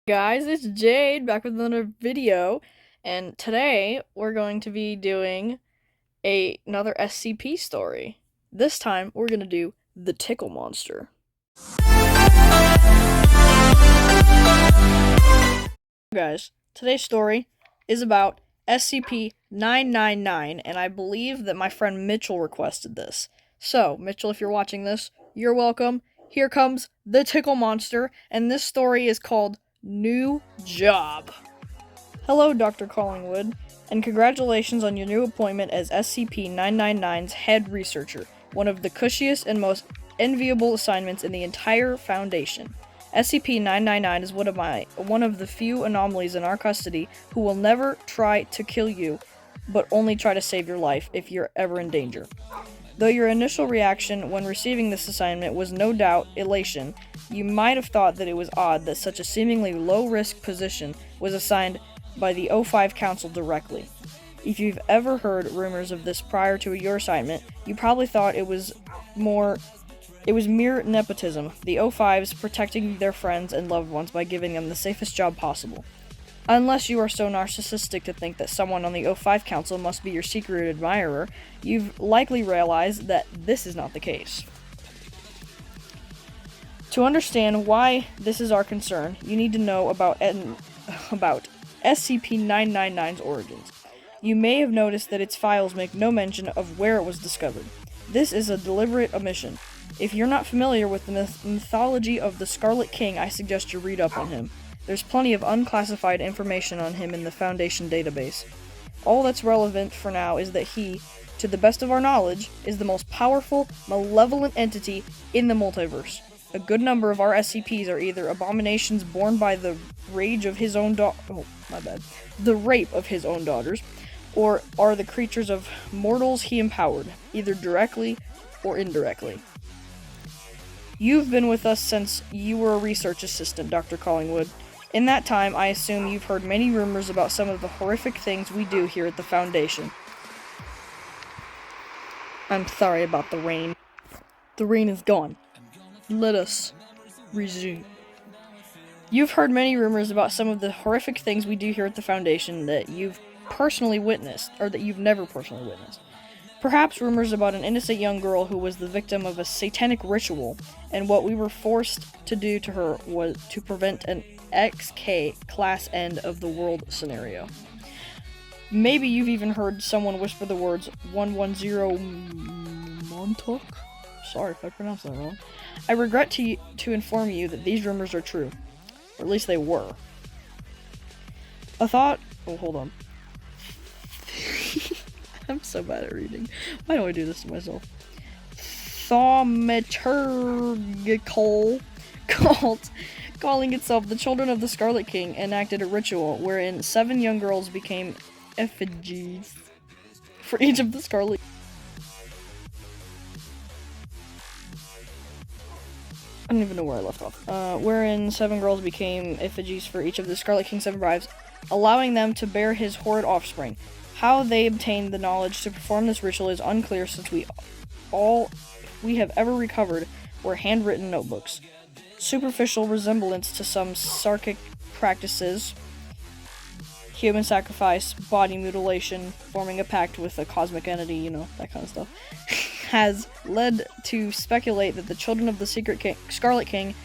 Guys, it's Jade back with another video, and today we're going to be doing another SCP story. This time we're going to do the Tickle Monster. Guys, today's story is about SCP-999, and I believe that my friend Mitchell requested this. So, Mitchell, if you're watching this, you're welcome. Here comes the Tickle Monster, and this story is called New Job. Hello, Dr. Collingwood, and congratulations on your new appointment as SCP-999's head researcher, one of the cushiest and most enviable assignments in the entire Foundation. SCP-999 is one of the few anomalies in our custody who will never try to kill you, but only try to save your life if you're ever in danger. Though your initial reaction when receiving this assignment was no doubt elation, you might have thought that it was odd that such a seemingly low-risk position was assigned by the O5 Council directly. If you've ever heard rumors of this prior to your assignment, you probably thought it was mere nepotism, the O5s protecting their friends and loved ones by giving them the safest job possible. Unless you are so narcissistic to think that someone on the O5 Council must be your secret admirer, you've likely realized that this is not the case. To understand why this is our concern, you need to know about SCP-999's origins. You may have noticed that its files make no mention of where it was discovered. This is a deliberate omission. If you're not familiar with the mythology of the Scarlet King, I suggest you read up on him. There's plenty of unclassified information on him in the Foundation database. All that's relevant for now is that he, to the best of our knowledge, is the most powerful, malevolent entity in the multiverse. A good number of our SCPs are either abominations born by the rage of his own the rape of his own daughters, or are the creatures of mortals he empowered, either directly or indirectly. You've been with us since you were a research assistant, Dr. Collingwood. In that time, I assume you've heard many rumors about some of the horrific things we do here at the Foundation. I'm sorry about the rain. The rain is gone. Let us resume. You've heard many rumors about some of the horrific things we do here at the Foundation that you've personally witnessed, or that you've never personally witnessed. Perhaps rumors about an innocent young girl who was the victim of a satanic ritual, and what we were forced to do to her was to prevent an XK class end of the world scenario. Maybe you've even heard someone whisper the words 110 Montauk? Sorry if I pronounced that wrong. I regret to inform you that these rumors are true. Or at least they were. Oh, hold on. I'm so bad at reading. Why do I do this to myself? Thaumaturgical cult calling itself the Children of the Scarlet King enacted a ritual wherein 7 young girls became effigies for each of the Scarlet. I don't even know where I left off. Wherein 7 girls became effigies for each of the Scarlet King's 7 wives, allowing them to bear his horrid offspring. How they obtained the knowledge to perform this ritual is unclear, since all we have ever recovered were handwritten notebooks. Superficial resemblance to some Sarkic practices, human sacrifice, body mutilation, forming a pact with a cosmic entity, that kind of stuff, has led to speculate that the children of the Scarlet King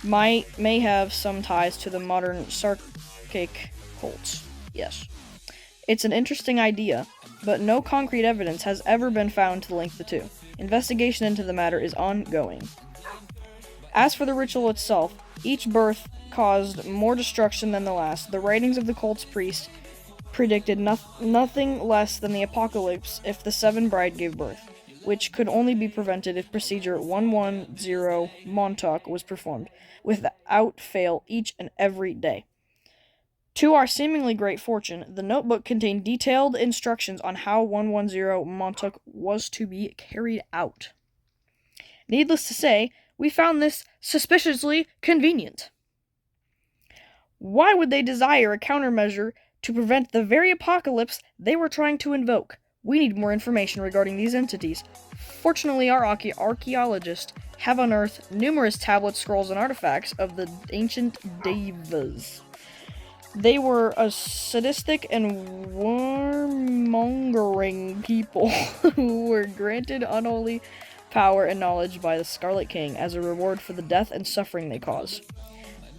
may have some ties to the modern Sarkic cults. Yes. It's an interesting idea, but no concrete evidence has ever been found to link the two. Investigation into the matter is ongoing. As for the ritual itself, each birth caused more destruction than the last. The writings of the cult's priest predicted nothing less than the apocalypse if the 7th bride gave birth, which could only be prevented if procedure 110 Montauk was performed, without fail each and every day. To our seemingly great fortune, the notebook contained detailed instructions on how 110 Montauk was to be carried out. Needless to say, we found this suspiciously convenient. Why would they desire a countermeasure to prevent the very apocalypse they were trying to invoke? We need more information regarding these entities. Fortunately, our archaeologists have unearthed numerous tablets, scrolls, and artifacts of the ancient Devas. They were a sadistic and warmongering people who were granted unholy power and knowledge by the Scarlet King as a reward for the death and suffering they caused.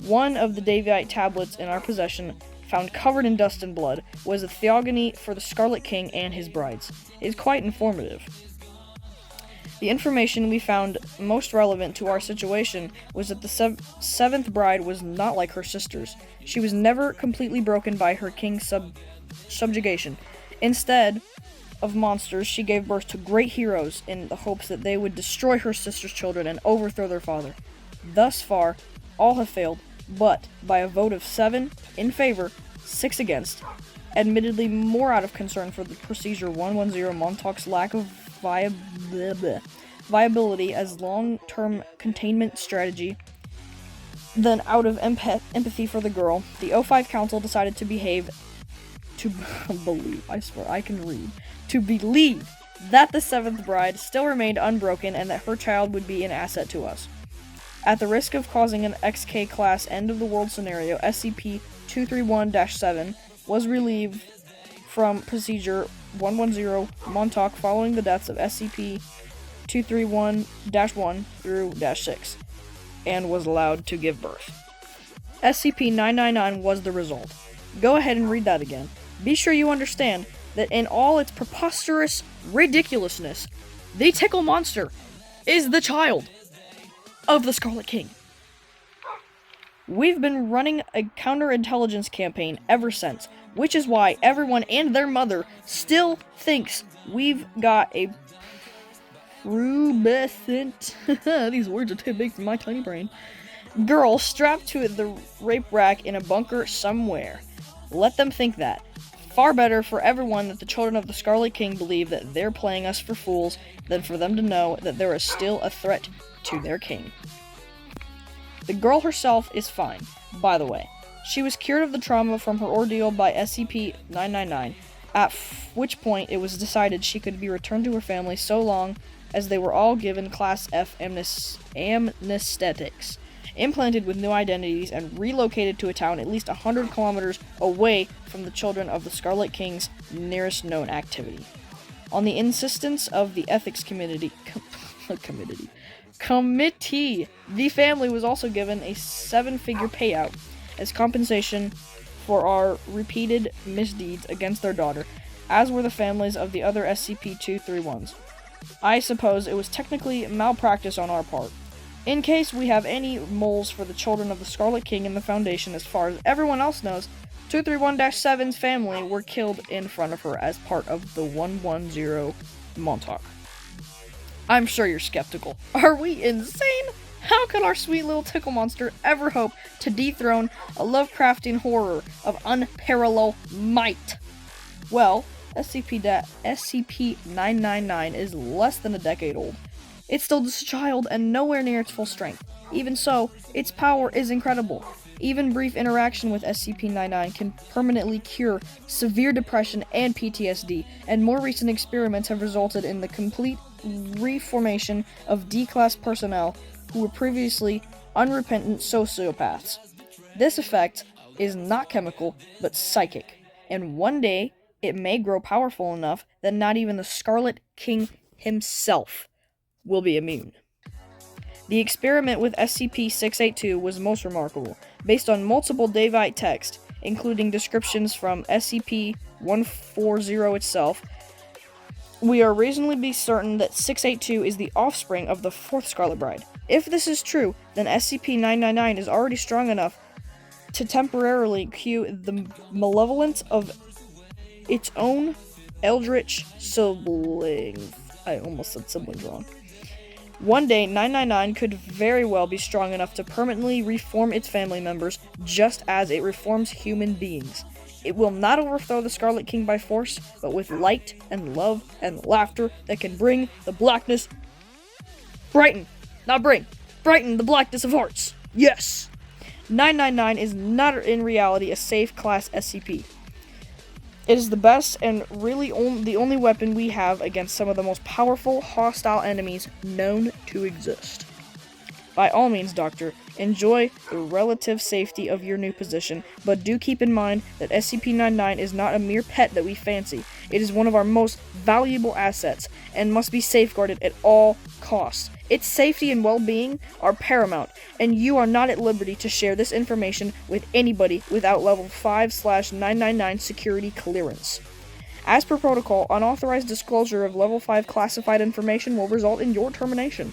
One of the Davite tablets in our possession, found covered in dust and blood, was a theogony for the Scarlet King and his brides. It is quite informative. The information we found most relevant to our situation was that the seventh bride was not like her sisters. She was never completely broken by her king's subjugation. Instead of monsters, she gave birth to great heroes in the hopes that they would destroy her sister's children and overthrow their father. Thus far, all have failed, but by a vote of 7 in favor, 6 against, admittedly more out of concern for the Procedure 110 Montauk's lack of viability as long-term containment strategy than out of empathy for the girl, the O5 Council decided to believe that the seventh bride still remained unbroken and that her child would be an asset to us. At the risk of causing an XK-class end-of-the-world scenario, SCP-231-7 was relieved from Procedure 110 Montauk following the deaths of SCP-231-1 through -6, and was allowed to give birth. SCP-999 was the result. Go ahead and read that again. Be sure you understand that in all its preposterous ridiculousness, the Tickle Monster is the child of the Scarlet King. We've been running a counterintelligence campaign ever since, which is why everyone and their mother still thinks we've got a pubescent these words are too big for my tiny brain girl strapped to the rape rack in a bunker somewhere. Let them think that. Far better for everyone that the children of the Scarlet King believe that they're playing us for fools than for them to know that there is still a threat to their king. The girl herself is fine, by the way. She was cured of the trauma from her ordeal by SCP-999, at which point it was decided she could be returned to her family so long as they were all given Class F amnesthetics, implanted with new identities, and relocated to a town at least 100 kilometers away from the children of the Scarlet King's nearest known activity. On the insistence of the ethics committee, the family was also given a 7-figure payout as compensation for our repeated misdeeds against their daughter, as were the families of the other SCP-231s. I suppose it was technically malpractice on our part. In case we have any moles for the children of the Scarlet King and the Foundation, as far as everyone else knows, 231-7's family were killed in front of her as part of the 110 Montauk. I'm sure you're skeptical. Are we insane? How could our sweet little Tickle Monster ever hope to dethrone a Lovecraftian horror of unparalleled might? Well, SCP-999 is less than a decade old. It's still just a child and nowhere near its full strength. Even so, its power is incredible. Even brief interaction with SCP-99 can permanently cure severe depression and PTSD, and more recent experiments have resulted in the complete reformation of D-class personnel who were previously unrepentant sociopaths. This effect is not chemical, but psychic, and one day it may grow powerful enough that not even the Scarlet King himself will be immune. The experiment with SCP-682 was most remarkable, based on multiple Davite text, including descriptions from SCP-140 itself. We are reasonably certain that 682 is the offspring of the fourth Scarlet Bride. If this is true, then SCP-999 is already strong enough to temporarily cue the malevolence of its own eldritch siblings. I almost said siblings wrong. One day, 999 could very well be strong enough to permanently reform its family members, just as it reforms human beings. It will not overthrow the Scarlet King by force, but with light and love and laughter that can bring the blackness... brighten the blackness of hearts. Yes! 999 is not in reality a safe class SCP. It is the best and really the only weapon we have against some of the most powerful, hostile enemies known to exist. By all means, Doctor, enjoy the relative safety of your new position, but do keep in mind that SCP-999 is not a mere pet that we fancy. It is one of our most valuable assets, and must be safeguarded at all costs. Its safety and well-being are paramount, and you are not at liberty to share this information with anybody without level 5/999 security clearance. As per protocol, unauthorized disclosure of level 5 classified information will result in your termination.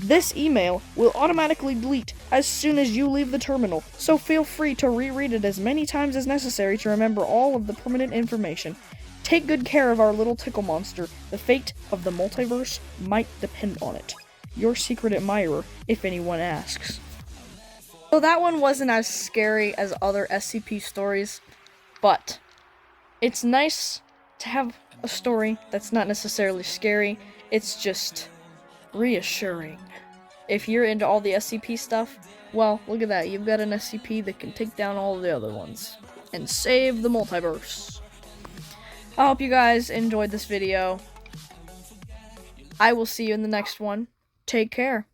This email will automatically delete as soon as you leave the terminal, so feel free to reread it as many times as necessary to remember all of the pertinent information. Take good care of our little tickle monster. The fate of the multiverse might depend on it. Your secret admirer, if anyone asks. So that one wasn't as scary as other SCP stories, but it's nice to have a story that's not necessarily scary. It's just reassuring. If you're into all the SCP stuff, well, look at that. You've got an SCP that can take down all the other ones and save the multiverse. I hope you guys enjoyed this video. I will see you in the next one. Take care.